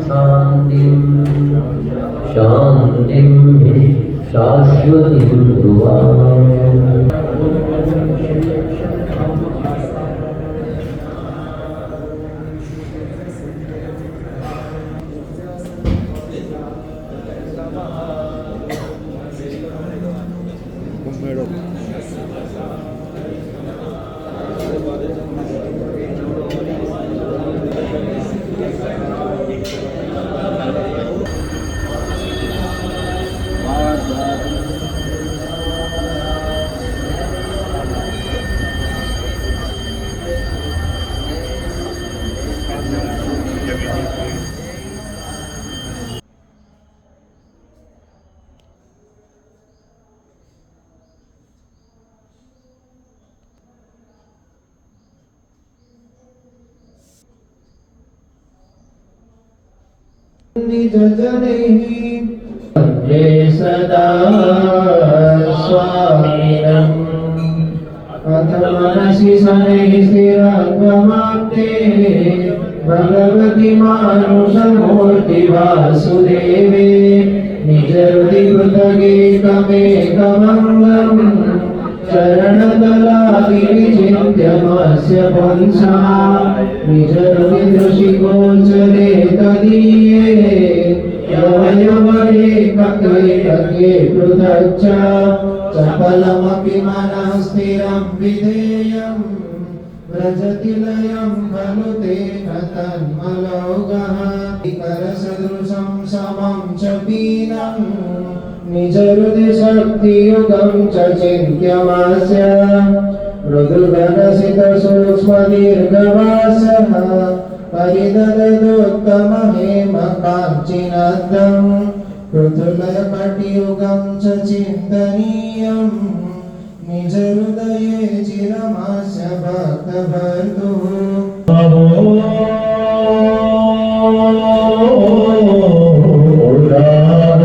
शान्तिं शान्तिं शाश्वतीं ध्रुवाम्। जय सदा स्वामिनम् अथ मनसि शनैः स्थिरत्वमाप्ते भगवति मानुषमूर्ति वासुदेवे निजहृदि पृथगेकमेकमङ्गम् चरणतलादिविचिन्त्यमस्य पुंसा निजहृदि दृशिगोचरे तदीये यवयवरेकैकके पृथक् चपलमपि मनः स्थिरं विधेयम् व्रजति लयं खलु तेन तन्मलौघः करसदृशं समं च पीनम् निजहृदि शक्तियुगं च चिन्त्यमास्य मृदुघनसितसूक्ष्मदीर्घवासः परिदददोत्तमहेमकाञ्चिनद्धम् पृथुलयकटियुगं च चिन्तनीयम् निजहृदये चिरमास्य भक्तभर्तुः। राग